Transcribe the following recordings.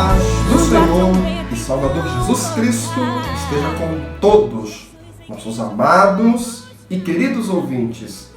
paz do Senhor e Salvador Jesus Cristo esteja com todos, nossos amados e queridos ouvintes.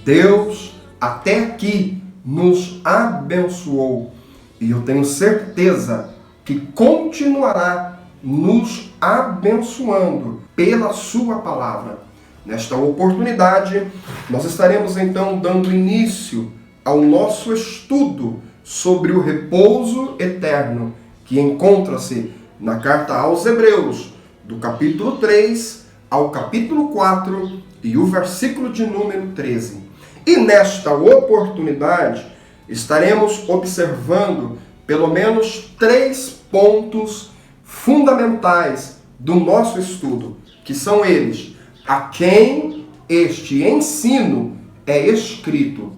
Deus até aqui nos abençoou e eu tenho certeza que continuará nos abençoando pela sua palavra. Nesta oportunidade, nós estaremos então dando início ao nosso estudo sobre o repouso eterno, que encontra-se na carta aos Hebreus, do capítulo 3 ao capítulo 4 e o versículo de número 13. E nesta oportunidade, estaremos observando pelo menos 3 pontos fundamentais do nosso estudo, que são eles: a quem este ensino é escrito,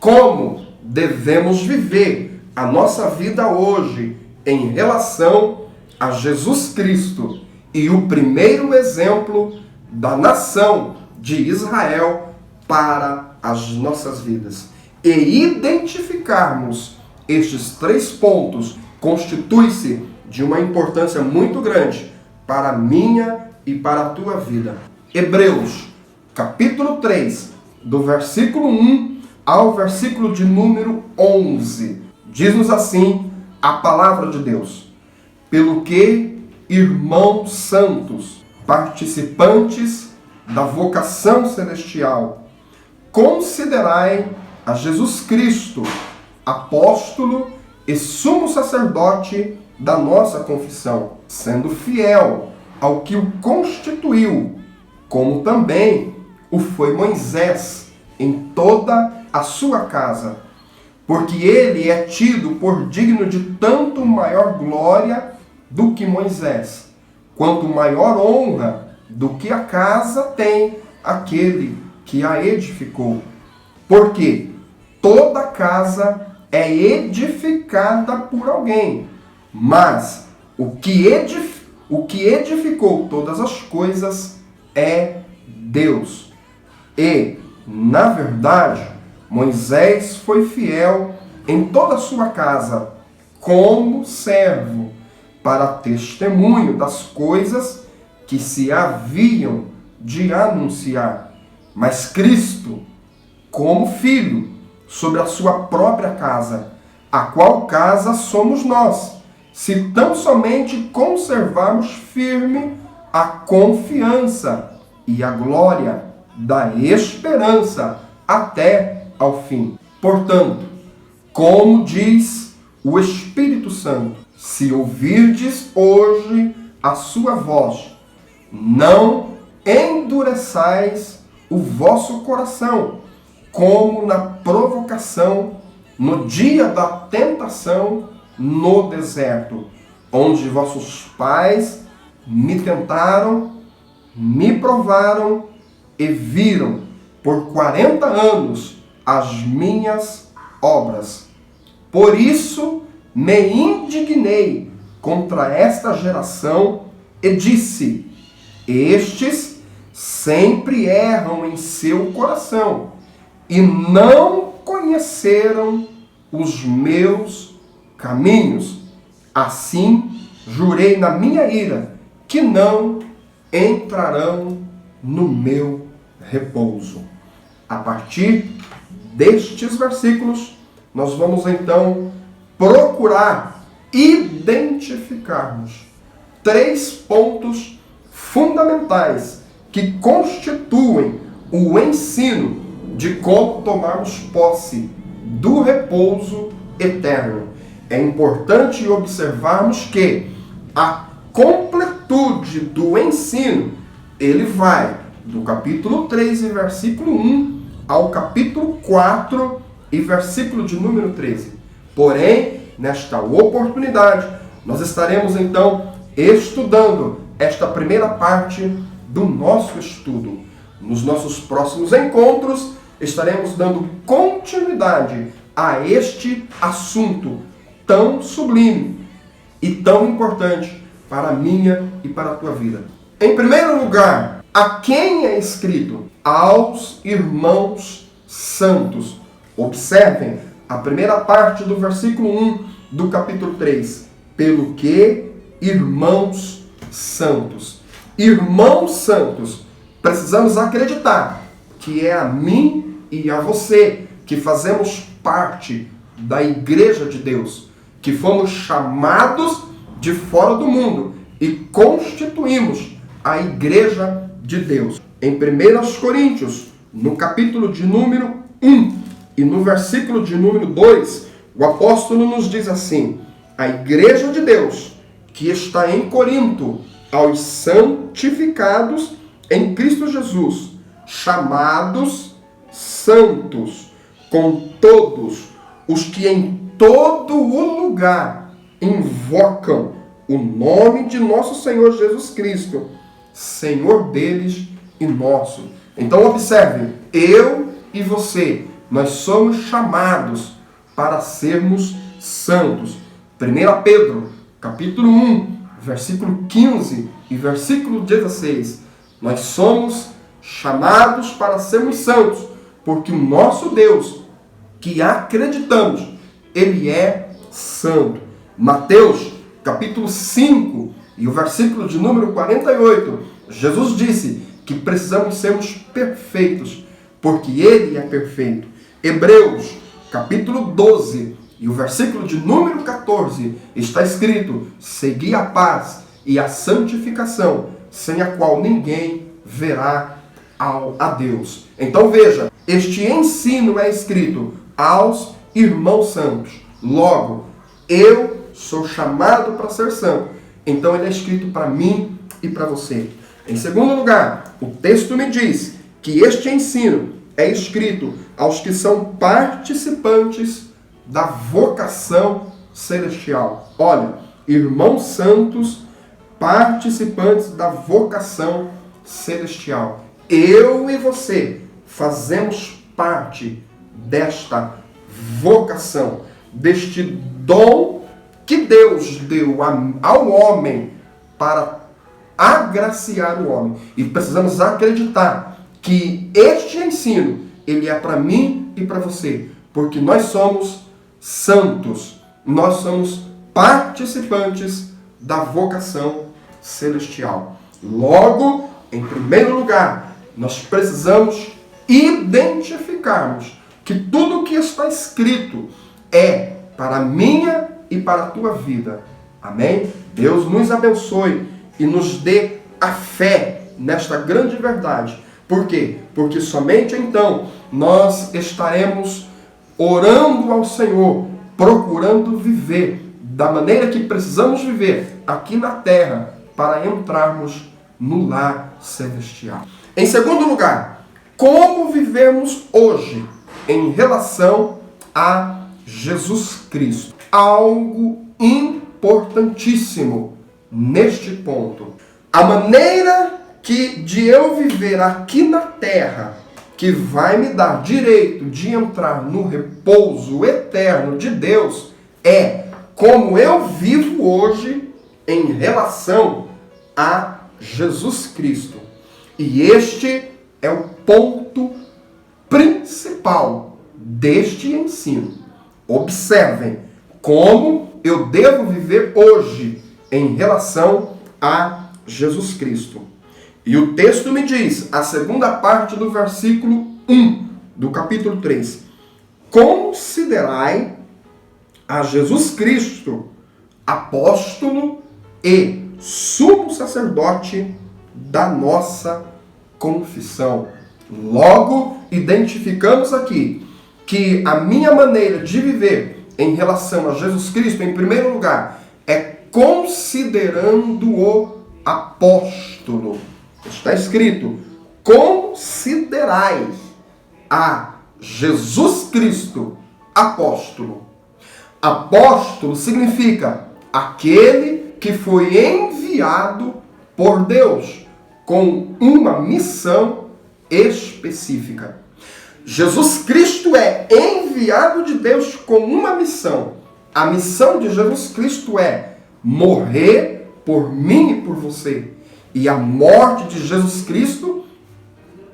como devemos viver a nossa vida hoje em relação a Jesus Cristo e o primeiro exemplo da nação de Israel para as nossas vidas. E identificarmos estes 3 pontos constitui-se de uma importância muito grande para a minha e para a tua vida. Hebreus, capítulo 3, do versículo 1 ao versículo de número 11. Diz-nos assim a palavra de Deus: pelo que, irmãos santos, participantes da vocação celestial, considerai a Jesus Cristo, apóstolo e sumo sacerdote da nossa confissão, sendo fiel ao que o constituiu, como também o foi Moisés em toda a sua casa, porque ele é tido por digno de tanto maior glória do que Moisés, quanto maior honra do que a casa tem aquele que a edificou. Porque toda casa é edificada por alguém, mas o que edificou todas as coisas é Deus. E, na verdade, Moisés foi fiel em toda a sua casa, como servo, para testemunho das coisas que se haviam de anunciar. Mas Cristo, como filho, sobre a sua própria casa, a qual casa somos nós, se tão somente conservarmos firme a confiança e a glória da esperança até ao fim. Portanto, como diz o Espírito Santo, se ouvirdes hoje a sua voz, não endureçais o vosso coração, como na provocação, no dia da tentação no deserto, onde vossos pais me tentaram, me provaram e viram por 40 anos as minhas obras. Por isso me indignei contra esta geração e disse: estes sempre erram em seu coração e não conheceram os meus caminhos. Assim jurei na minha ira que não entrarão no meu repouso. A partir destes versículos, nós vamos então procurar identificarmos 3 pontos fundamentais que constituem o ensino de como tomarmos posse do repouso eterno. É importante observarmos que a completude do ensino, ele vai do capítulo 3 e versículo 1 ao capítulo 4 e versículo de número 13. Porém, nesta oportunidade, nós estaremos então estudando esta primeira parte do nosso estudo. Nos nossos próximos encontros, estaremos dando continuidade a este assunto tão sublime e tão importante para a minha e para a tua vida. Em primeiro lugar, a quem é escrito? Aos irmãos santos. Observem a primeira parte do versículo 1 do capítulo 3. pelo que irmãos santos. Irmãos santos, precisamos acreditar que é a mim e a você que fazemos parte da igreja de Deus, que fomos chamados de fora do mundo e constituímos a igreja de Deus. Em 1 Coríntios, no capítulo de número 1 e no versículo de número 2, o apóstolo nos diz assim: a igreja de Deus que está em Corinto, aos santificados em Cristo Jesus, chamados santos, com todos os que em todo o lugar invocam o nome de nosso Senhor Jesus Cristo, Senhor deles e nosso. Então observe, eu e você, nós somos chamados para sermos santos. 1 Pedro, capítulo 1, versículo 15 e versículo 16. Nós somos chamados para sermos santos, porque o nosso Deus, que acreditamos, Ele é santo. Mateus, capítulo 5 e o versículo de número 48, Jesus disse que precisamos sermos perfeitos, porque Ele é perfeito. Hebreus, capítulo 12 e o versículo de número 14, está escrito: segui a paz e a santificação, sem a qual ninguém verá a Deus. Então veja, este ensino é escrito aos irmãos santos. Logo, eu sou chamado para ser santo. Então ele é escrito para mim e para você. Em segundo lugar, o texto me diz que este ensino é escrito aos que são participantes da vocação celestial. Olha, irmãos santos, participantes da vocação celestial. Eu e você fazemos parte desta vocação, deste dom que Deus deu ao homem para agraciar o homem. E precisamos acreditar que este ensino, ele é para mim e para você, porque nós somos santos, nós somos participantes da vocação celestial. Logo, em primeiro lugar, nós precisamos identificarmos que tudo o que está escrito é para a minha e para a tua vida. Amém? Deus nos abençoe e nos dê a fé nesta grande verdade. Por quê? Porque somente então nós estaremos orando ao Senhor, procurando viver da maneira que precisamos viver aqui na terra para entrarmos no lar celestial. Em segundo lugar, como vivemos hoje em relação a Jesus Cristo? Algo importantíssimo neste ponto. A maneira de eu viver aqui na terra, que vai me dar direito de entrar no repouso eterno de Deus, é como eu vivo hoje em relação a Jesus Cristo. E este é o ponto principal deste ensino. Observem como eu devo viver hoje em relação a Jesus Cristo. E o texto me diz, a segunda parte do versículo 1 do capítulo 3: considerai a Jesus Cristo, apóstolo e sumo sacerdote da nossa confissão. Logo, identificamos aqui que a minha maneira de viver em relação a Jesus Cristo, em primeiro lugar, é considerando-o apóstolo. Está escrito: considerai a Jesus Cristo apóstolo. Apóstolo significa aquele que foi enviado por Deus com uma missão específica. Jesus Cristo é enviado de Deus com uma missão. A missão de Jesus Cristo é morrer por mim e por você. E a morte de Jesus Cristo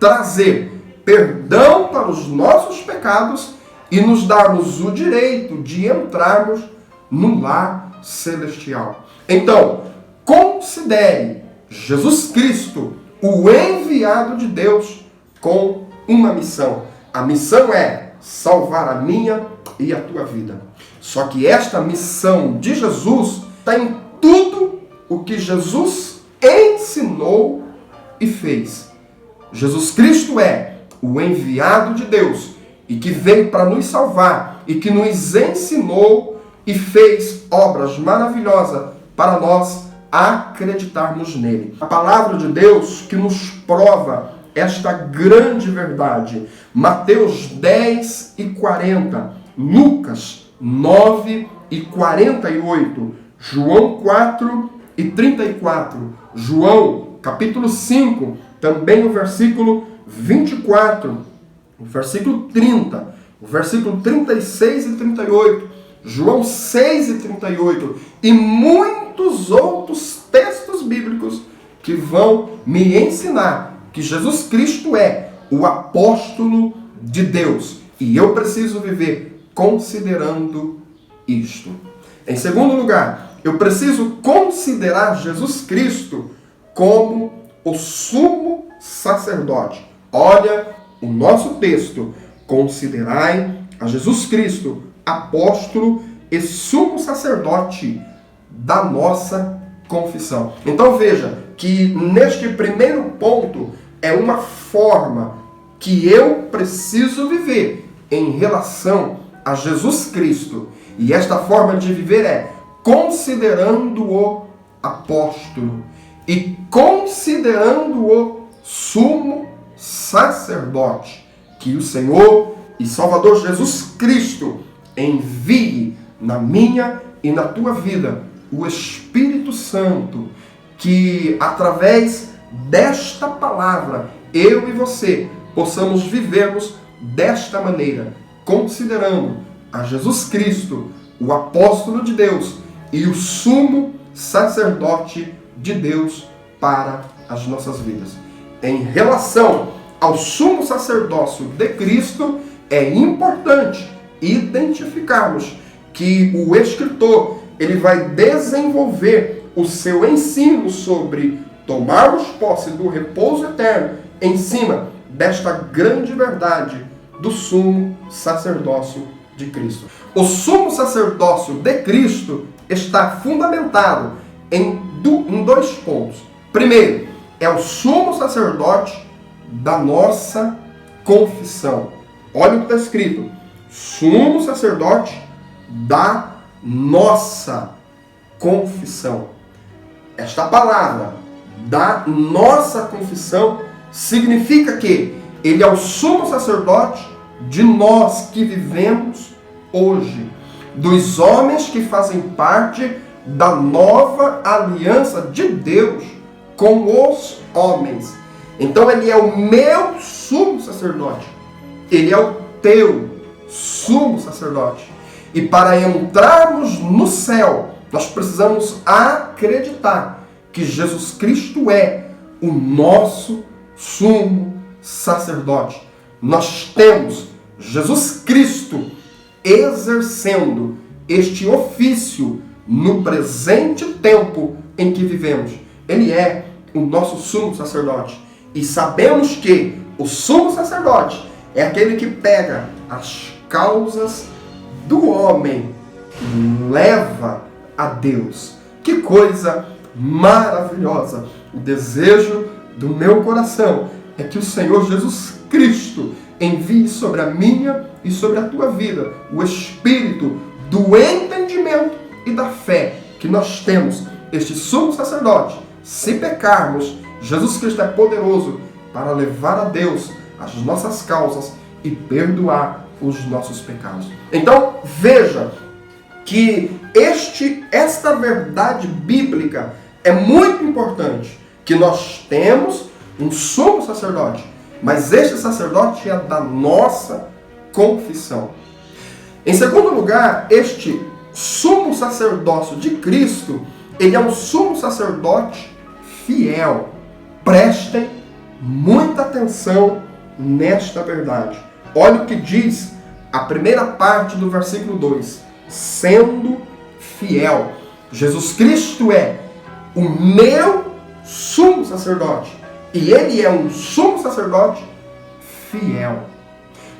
trazer perdão para os nossos pecados e nos darmos o direito de entrarmos no lar celestial. Então, considere Jesus Cristo, o enviado de Deus, com uma missão. A missão é salvar a minha e a tua vida. Só que esta missão de Jesus está em tudo o que Jesus ensinou e fez. Jesus Cristo é o enviado de Deus e que veio para nos salvar e que nos ensinou e fez obras maravilhosas para nós acreditarmos nele. A palavra de Deus que nos prova esta grande verdade. Mateus 10 e 40, Lucas 9 e 48, João 4 e 34, João capítulo 5, também o versículo 24, o versículo 30, o versículo 36 e 38, João 6 e 38 e muitos outros textos bíblicos que vão me ensinar que Jesus Cristo é o apóstolo de Deus. E eu preciso viver considerando isto. Em segundo lugar, eu preciso considerar Jesus Cristo como o sumo sacerdote. Olha o nosso texto. Considerai a Jesus Cristo, apóstolo e sumo sacerdote da nossa confissão. Então veja que neste primeiro ponto é uma forma que eu preciso viver em relação a Jesus Cristo. E esta forma de viver é considerando-o apóstolo e considerando-o sumo sacerdote. Que o Senhor e Salvador Jesus Cristo envie na minha e na tua vida o Espírito Santo, que através desta palavra, eu e você possamos vivermos desta maneira, considerando a Jesus Cristo, o apóstolo de Deus e o sumo sacerdote de Deus para as nossas vidas. Em relação ao sumo sacerdócio de Cristo, é importante identificarmos que o escritor ele vai desenvolver o seu ensino sobre tomarmos posse do repouso eterno em cima desta grande verdade do sumo sacerdócio de Cristo. O sumo sacerdócio de Cristo está fundamentado em dois pontos. Primeiro, é o sumo sacerdote da nossa confissão. Olha o que está escrito. Sumo sacerdote da nossa confissão. Esta palavra, da nossa confissão, significa que ele é o sumo sacerdote de nós que vivemos hoje, dos homens que fazem parte da nova aliança de Deus com os homens. Então ele é o meu sumo sacerdote, ele é o teu sumo sacerdote. E para entrarmos no céu, nós precisamos acreditar que Jesus Cristo é o nosso sumo sacerdote. Nós temos Jesus Cristo exercendo este ofício no presente tempo em que vivemos. Ele é o nosso sumo sacerdote. E sabemos que o sumo sacerdote é aquele que pega as causas do homem e leva a Deus. Que coisa maravilhosa! O desejo do meu coração é que o Senhor Jesus Cristo envie sobre a minha e sobre a tua vida o espírito do entendimento e da fé que nós temos este sumo sacerdote. Se pecarmos, Jesus Cristo é poderoso para levar a Deus as nossas causas e perdoar os nossos pecados. Então, veja que esta verdade bíblica é muito importante, que nós temos um sumo sacerdote, mas este sacerdote é da nossa confissão. Em segundo lugar, este sumo sacerdócio de Cristo, ele é um sumo sacerdote fiel. Prestem muita atenção nesta verdade. Olha o que diz a primeira parte do versículo 2. Sendo fiel. Jesus Cristo é o meu sumo sacerdote. E ele é um sumo sacerdote fiel.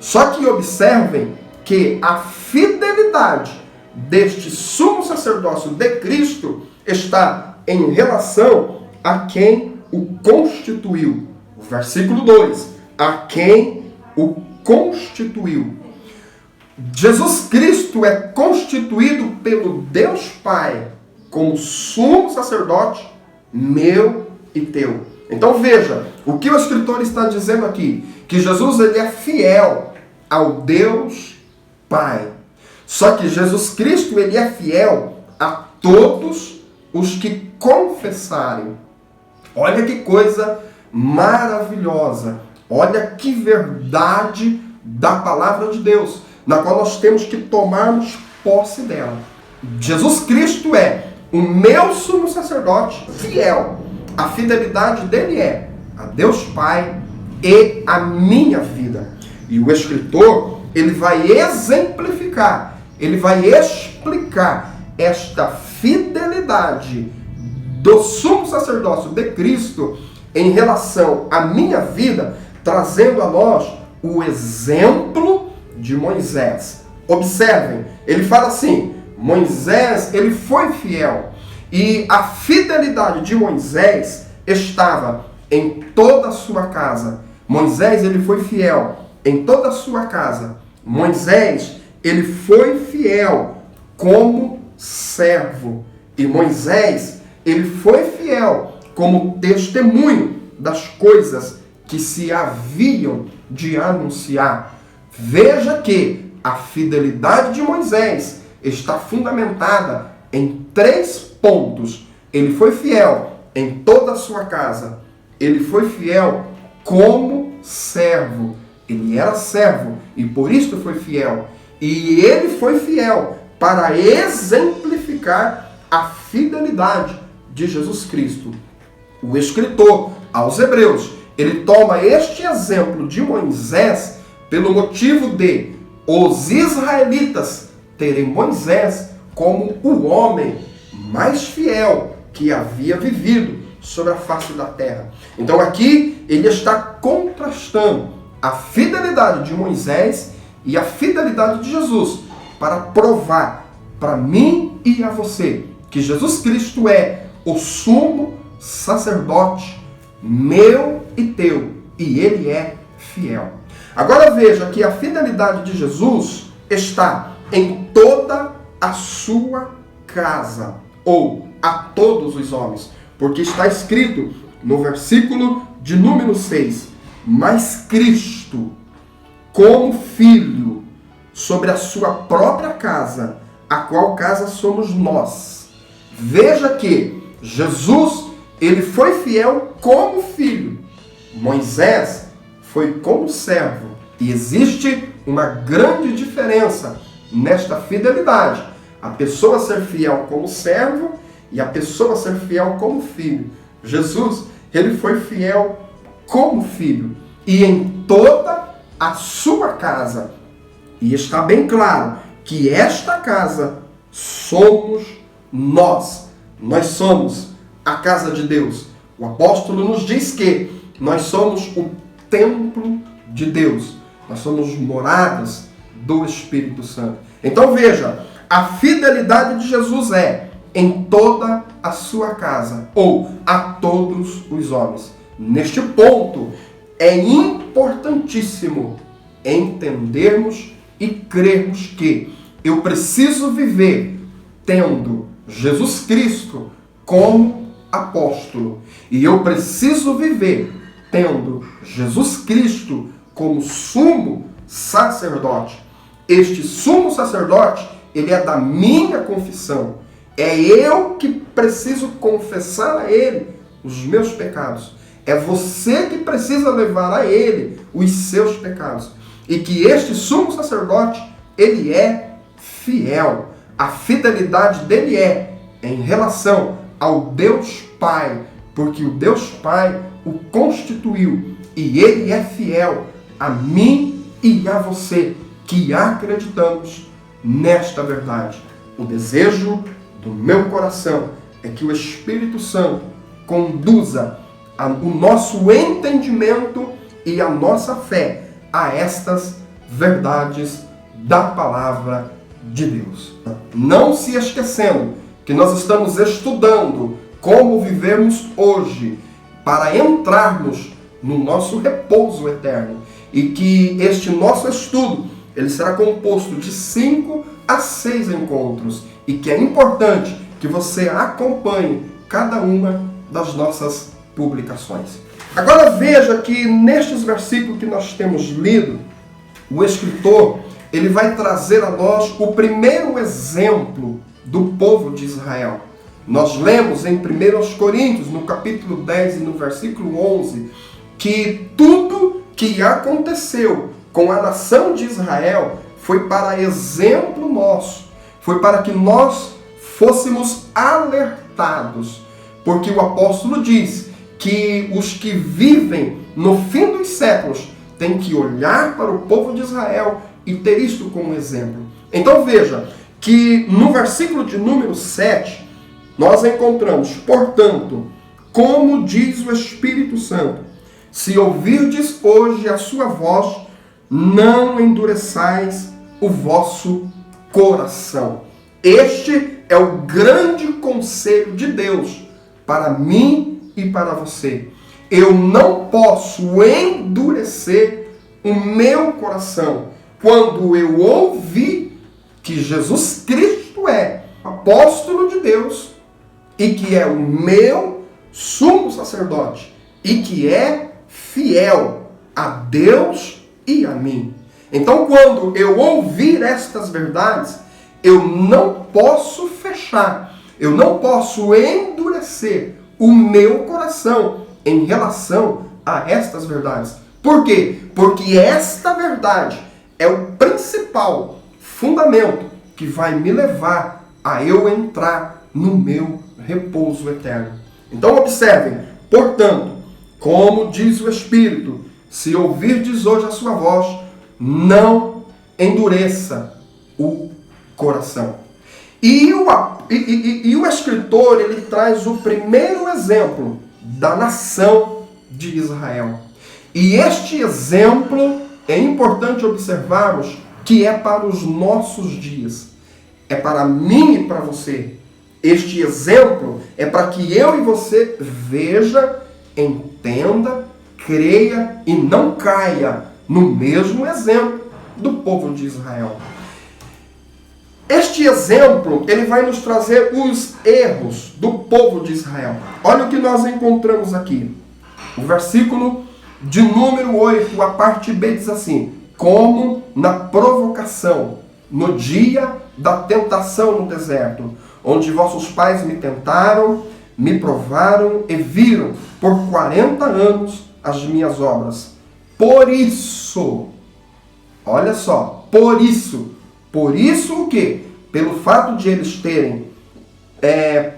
Só que observem que a fidelidade deste sumo sacerdócio de Cristo está em relação a quem o constituiu. O versículo 2. A quem o constituiu. Jesus Cristo é constituído pelo Deus Pai como sumo sacerdote meu e teu. Então veja, o que o escritor está dizendo aqui? Que Jesus ele é fiel ao Deus Pai. Só que Jesus Cristo ele é fiel a todos os que confessarem. Olha que coisa maravilhosa. Olha que verdade da palavra de Deus, na qual nós temos que tomarmos posse dela. Jesus Cristo é o meu sumo sacerdote fiel. A fidelidade dele é a Deus Pai e a minha vida. E o escritor, ele vai exemplificar, ele vai explicar esta fidelidade do sumo sacerdócio de Cristo em relação à minha vida, trazendo a nós o exemplo de Moisés. Observem, ele fala assim, Moisés, ele foi fiel. E a fidelidade de Moisés estava em toda a sua casa. Moisés, ele foi fiel em toda a sua casa. Moisés, ele foi fiel como servo. E Moisés, ele foi fiel como testemunho das coisas que se haviam de anunciar. Veja que a fidelidade de Moisés está fundamentada em 3 pontos. Ele foi fiel em toda a sua casa. Ele foi fiel como servo. Ele era servo e por isso foi fiel. E ele foi fiel para exemplificar a fidelidade de Jesus Cristo. O escritor aos Hebreus, ele toma este exemplo de Moisés pelo motivo de os israelitas terem Moisés como o homem mais fiel que havia vivido sobre a face da terra. Então aqui ele está contrastando a fidelidade de Moisés e a fidelidade de Jesus para provar para mim e a você que Jesus Cristo é o sumo sacerdote meu e teu, e ele é fiel. Agora veja que a fidelidade de Jesus está em toda a sua casa, ou a todos os homens, porque está escrito no versículo de número 6, mas Cristo, como filho, sobre a sua própria casa, a qual casa somos nós. Veja que Jesus, ele foi fiel como filho. Moisés foi como servo. E existe uma grande diferença nesta fidelidade. A pessoa ser fiel como servo e a pessoa ser fiel como filho. Jesus, ele foi fiel como filho. E em toda a sua casa. E está bem claro que esta casa somos nós. Nós somos a casa de Deus. O apóstolo nos diz que nós somos o templo de Deus. Nós somos moradas do Espírito Santo. Então veja, a fidelidade de Jesus é em toda a sua casa, ou a todos os homens. Neste ponto, é importantíssimo entendermos e crermos que eu preciso viver tendo Jesus Cristo como apóstolo. E eu preciso viver tendo Jesus Cristo como sumo sacerdote. Este sumo sacerdote, ele é da minha confissão. É eu que preciso confessar a ele os meus pecados. É você que precisa levar a ele os seus pecados. E que este sumo sacerdote, ele é fiel. A fidelidade dele é em relação ao Deus Pai, porque o Deus Pai o constituiu e ele é fiel a mim e a você que acreditamos nesta verdade. O desejo do meu coração é que o Espírito Santo conduza o nosso entendimento e a nossa fé a estas verdades da palavra de Deus. Não se esquecendo que nós estamos estudando como vivemos hoje para entrarmos no nosso repouso eterno e que este nosso estudo ele será composto de 5 a 6 encontros e que é importante que você acompanhe cada uma das nossas publicações. Agora veja que nestes versículos que nós temos lido, o escritor ele vai trazer a nós o primeiro exemplo do povo de Israel. Nós lemos em 1 Coríntios, no capítulo 10 e no versículo 11, que tudo que aconteceu com a nação de Israel foi para exemplo nosso, foi para que nós fôssemos alertados, porque o apóstolo diz que os que vivem no fim dos séculos têm que olhar para o povo de Israel e ter isto como exemplo. Então veja que no versículo de número 7, nós encontramos, portanto, como diz o Espírito Santo, se ouvirdes hoje a sua voz, não endureçais o vosso coração. Este é o grande conselho de Deus para mim e para você. Eu não posso endurecer o meu coração quando eu ouvi que Jesus Cristo é apóstolo de Deus e que é o meu sumo sacerdote e que é fiel a Deus e a mim. Então, quando eu ouvir estas verdades, eu não posso fechar, eu não posso endurecer o meu coração em relação a estas verdades. Por quê? Porque esta verdade é o principal fundamento que vai me levar a eu entrar no meu repouso eterno. Então observem, portanto, como diz o Espírito, se ouvirdes hoje a sua voz, não endureça o coração. E o escritor ele traz o primeiro exemplo da nação de Israel. E este exemplo é importante observarmos que é para os nossos dias. É para mim e para você. Este exemplo é para que eu e você veja, entenda, creia e não caia no mesmo exemplo do povo de Israel. Este exemplo, ele vai nos trazer os erros do povo de Israel. Olha o que nós encontramos aqui. O versículo de número 8, a parte B diz assim: como na provocação, no dia da tentação no deserto, onde vossos pais me tentaram, me provaram e viram por 40 anos as minhas obras. Por isso, olha só, por isso o quê? Pelo fato de eles terem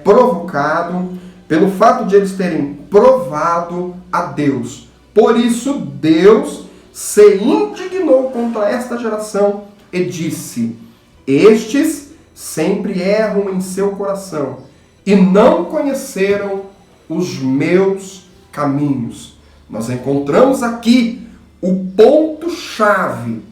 provocado, pelo fato de eles terem provado a Deus. Por isso Deus se indignou contra esta geração e disse: estes sempre erram em seu coração e não conheceram os meus caminhos. Nós encontramos aqui o ponto-chave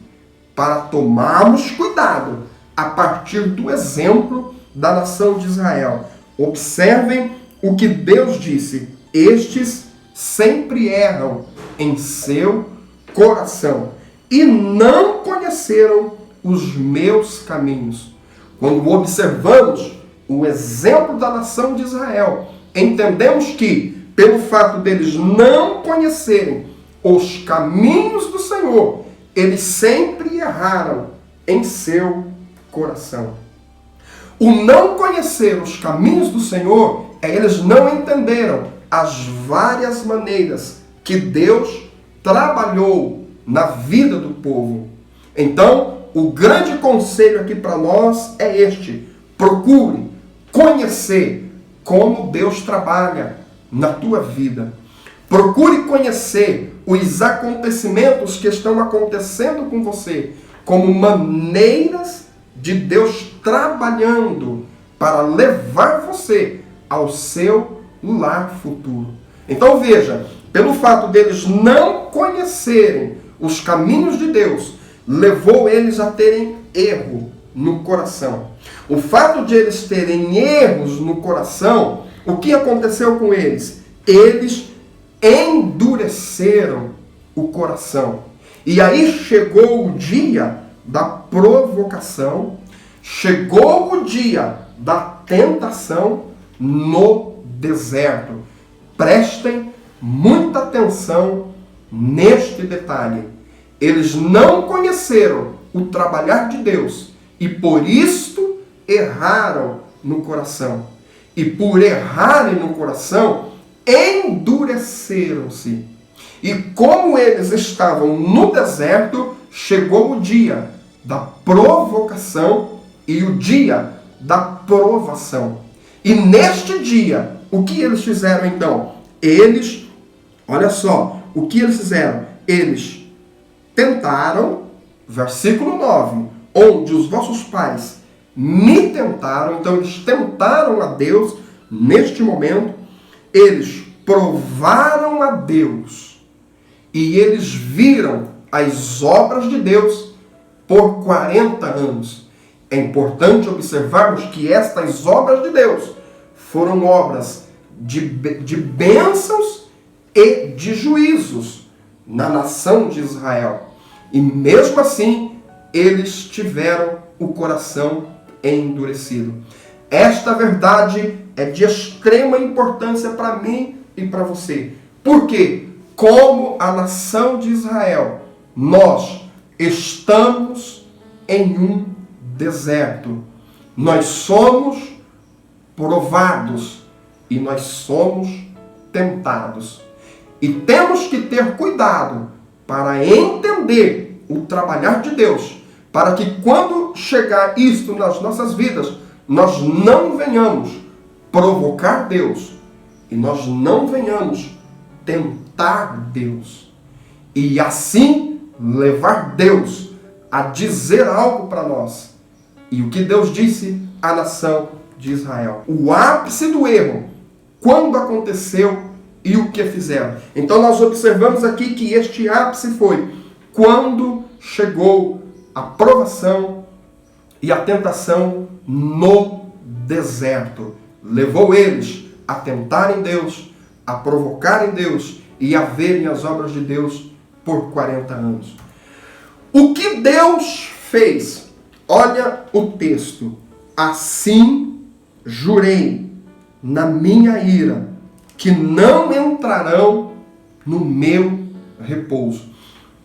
para tomarmos cuidado a partir do exemplo da nação de Israel. Observem o que Deus disse: estes sempre erram em seu coração e não conheceram os meus caminhos. Quando observamos o exemplo da nação de Israel, entendemos que, pelo fato deles não conhecerem os caminhos do Senhor, eles sempre erraram em seu coração. O não conhecer os caminhos do Senhor é eles não entenderam as várias maneiras que Deus trabalhou na vida do povo. Então, o grande conselho aqui para nós é este: procure conhecer como Deus trabalha na tua vida. Procure conhecer os acontecimentos que estão acontecendo com você como maneiras de Deus trabalhando para levar você ao seu lar futuro. Então veja, pelo fato deles não conhecerem os caminhos de Deus, levou eles a terem erro no coração. O fato de eles terem erros no coração, o que aconteceu com eles? Eles endureceram o coração. E aí chegou o dia da provocação, chegou o dia da tentação no deserto. Prestem muita atenção neste detalhe. Eles não conheceram o trabalhar de Deus e por isto erraram no coração. E por errarem no coração, endureceram-se. E como eles estavam no deserto, chegou o dia da provocação e o dia da provação. E neste dia, o que eles fizeram então? Eles, olha só, o que eles fizeram? Eles tentaram, versículo 9, onde os vossos pais me tentaram, então eles tentaram a Deus neste momento, eles provaram a Deus e eles viram as obras de Deus por 40 anos. É importante observarmos que estas obras de Deus foram obras de bênçãos e de juízos na nação de Israel. E mesmo assim, eles tiveram o coração endurecido. Esta verdade é de extrema importância para mim e para você. Porque, como a nação de Israel, nós estamos em um deserto. Nós somos provados e nós somos tentados. E temos que ter cuidado para entender o trabalhar de Deus, para que quando chegar isto nas nossas vidas, nós não venhamos provocar Deus e nós não venhamos tentar Deus. E assim levar Deus a dizer algo para nós. E o que Deus disse à nação de Israel. O ápice do erro, quando aconteceu e o que fizeram. Então nós observamos aqui que este ápice foi quando chegou a provação e a tentação no deserto. Levou eles a tentarem Deus, a provocarem Deus e a verem as obras de Deus por 40 anos. O que Deus fez? Olha o texto. Assim jurei na minha ira que não entrarão no meu repouso.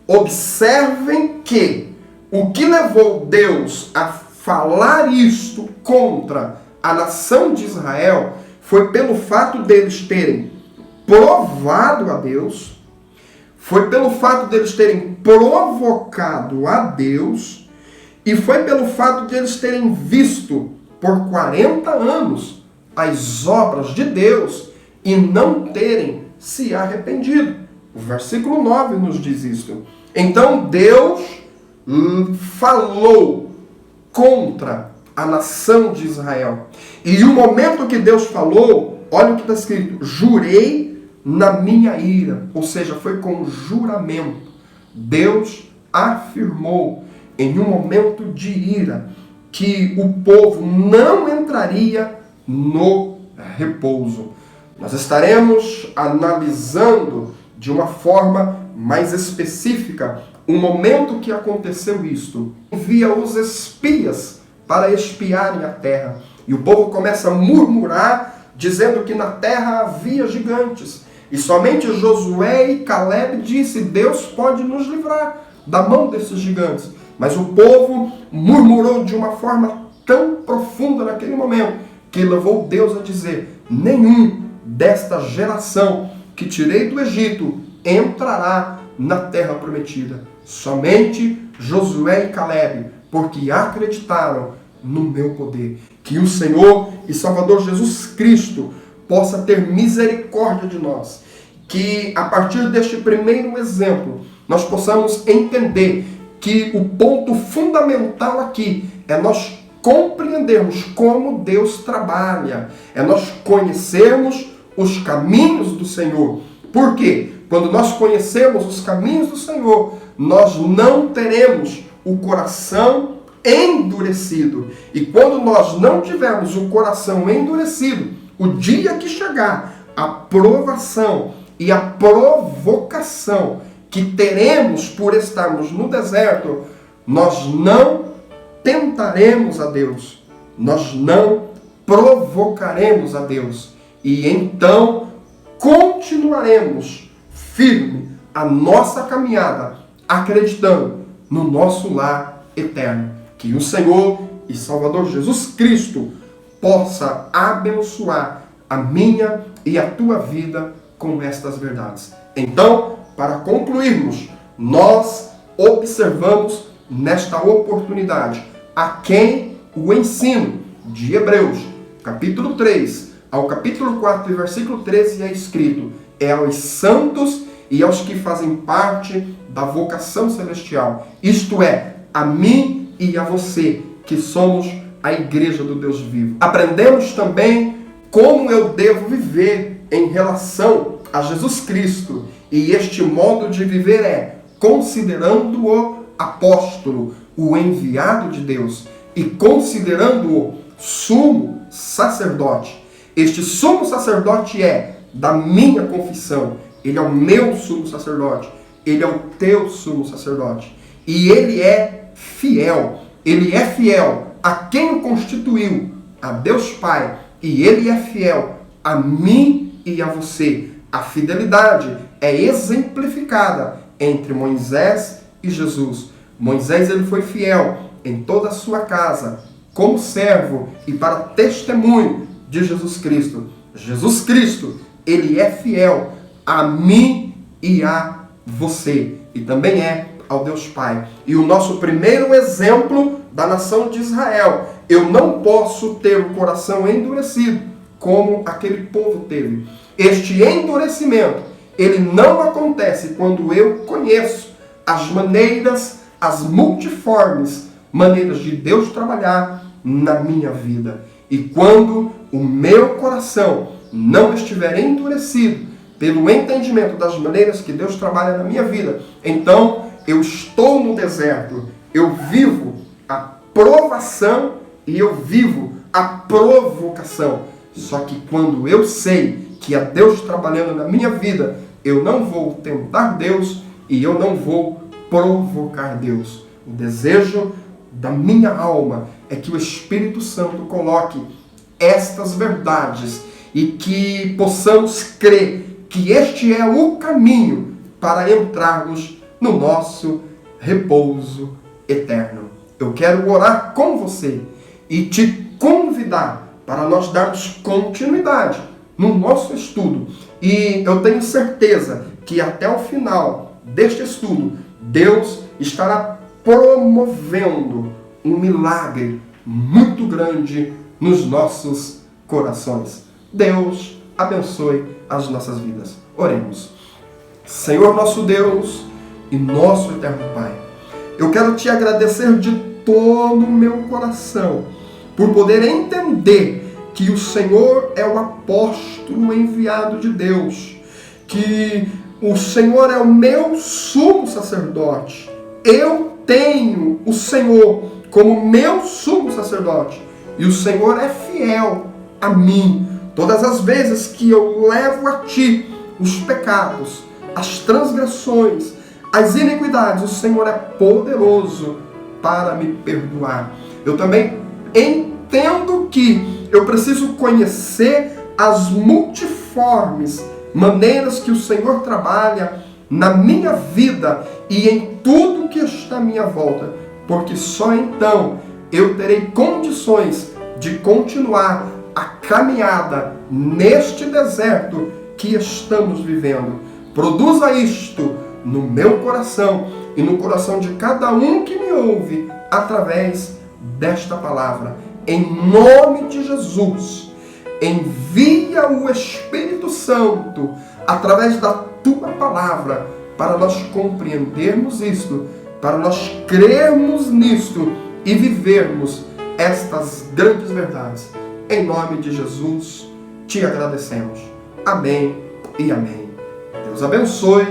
Observem que o que levou Deus a falar isto contra a nação de Israel foi pelo fato deles terem provado a Deus, foi pelo fato deles terem provocado a Deus e foi pelo fato deles terem visto por 40 anos as obras de Deus e não terem se arrependido. O versículo 9 nos diz isto. Então Deus falou contra a nação de Israel. E o momento que Deus falou, olha o que está escrito: jurei na minha ira. Ou seja, foi com juramento. Deus afirmou em um momento de ira que o povo não entraria no repouso. Nós estaremos analisando de uma forma mais específica o momento que aconteceu isto. Envia os espias para espiarem a terra. E o povo começa a murmurar, dizendo que na terra havia gigantes. E somente Josué e Caleb disse: Deus pode nos livrar da mão desses gigantes. Mas o povo murmurou de uma forma tão profunda naquele momento, que levou Deus a dizer: nenhum desta geração que tirei do Egito entrará na terra prometida. Somente Josué e Caleb, porque acreditaram no meu poder. Que o Senhor e Salvador Jesus Cristo possa ter misericórdia de nós. Que a partir deste primeiro exemplo, nós possamos entender que o ponto fundamental aqui é nós compreendermos como Deus trabalha, é nós conhecermos os caminhos do Senhor. Por quê? Quando nós conhecemos os caminhos do Senhor, nós não teremos o coração endurecido. E quando nós não tivermos o coração endurecido, o dia que chegar a provação e a provocação que teremos por estarmos no deserto, nós não tentaremos a Deus, nós não provocaremos a Deus, e então continuaremos firme a nossa caminhada, acreditando no nosso lar eterno. Que o Senhor e Salvador Jesus Cristo possa abençoar a minha e a tua vida com estas verdades. Então, para concluirmos, nós observamos nesta oportunidade a quem o ensino de Hebreus, capítulo 3 ao capítulo 4 e versículo 13 é escrito: é aos santos e aos que fazem parte da vocação celestial, isto é, a mim e a você, que somos a igreja do Deus vivo. Aprendemos também como eu devo viver em relação a Jesus Cristo, e este modo de viver é considerando o apóstolo, o enviado de Deus, e considerando-o sumo sacerdote. Este sumo sacerdote é da minha confissão, ele é o meu sumo sacerdote, ele é o teu sumo sacerdote, e ele é fiel a quem o constituiu, a Deus Pai, e ele é fiel a mim e a você. A fidelidade é exemplificada entre Moisés e Jesus. Moisés, ele foi fiel em toda a sua casa, como servo e para testemunho de Jesus Cristo. Jesus Cristo, ele é fiel a mim e a você, e também é ao Deus Pai. E o nosso primeiro exemplo da nação de Israel: eu não posso ter o coração endurecido como aquele povo teve. Este endurecimento, ele não acontece quando eu conheço as maneiras, as multiformes maneiras de Deus trabalhar na minha vida. E quando o meu coração não estiver endurecido pelo entendimento das maneiras que Deus trabalha na minha vida, então eu estou no deserto, eu vivo a provação e eu vivo a provocação. Só que quando eu sei que é Deus trabalhando na minha vida, eu não vou tentar Deus e eu não vou provocar Deus. O desejo da minha alma é que o Espírito Santo coloque estas verdades e que possamos crer que este é o caminho para entrarmos no nosso repouso eterno. Eu quero orar com você e te convidar para nós darmos continuidade no nosso estudo. E eu tenho certeza que até o final deste estudo, Deus estará promovendo um milagre muito grande nos nossos corações. Deus abençoe as nossas vidas. Oremos. Senhor nosso Deus e nosso eterno Pai, eu quero te agradecer de todo o meu coração por poder entender que o Senhor é o apóstolo enviado de Deus, que o Senhor é o meu sumo sacerdote. Eu tenho o Senhor como meu sumo sacerdote, e o Senhor é fiel a mim. Todas as vezes que eu levo a Ti os pecados, as transgressões, as iniquidades, o Senhor é poderoso para me perdoar. Eu também entendo que eu preciso conhecer as multiformes maneiras que o Senhor trabalha na minha vida e em tudo que está à minha volta, porque só então eu terei condições de continuar a caminhada neste deserto que estamos vivendo. Produza isto no meu coração e no coração de cada um que me ouve através desta palavra. Em nome de Jesus, envia o Espírito Santo através da Tua palavra para nós compreendermos isto, para nós crermos nisto e vivermos estas grandes verdades. Em nome de Jesus, te agradecemos. Amém e amém. Deus abençoe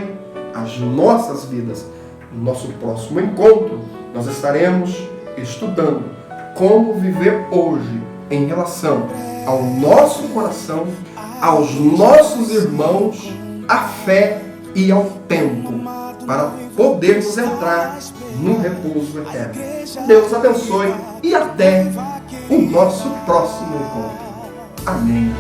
as nossas vidas. No nosso próximo encontro, nós estaremos estudando como viver hoje em relação ao nosso coração, aos nossos irmãos, à fé e ao tempo, para podermos entrar no repouso eterno. Deus abençoe e até o nosso próximo encontro. Amém.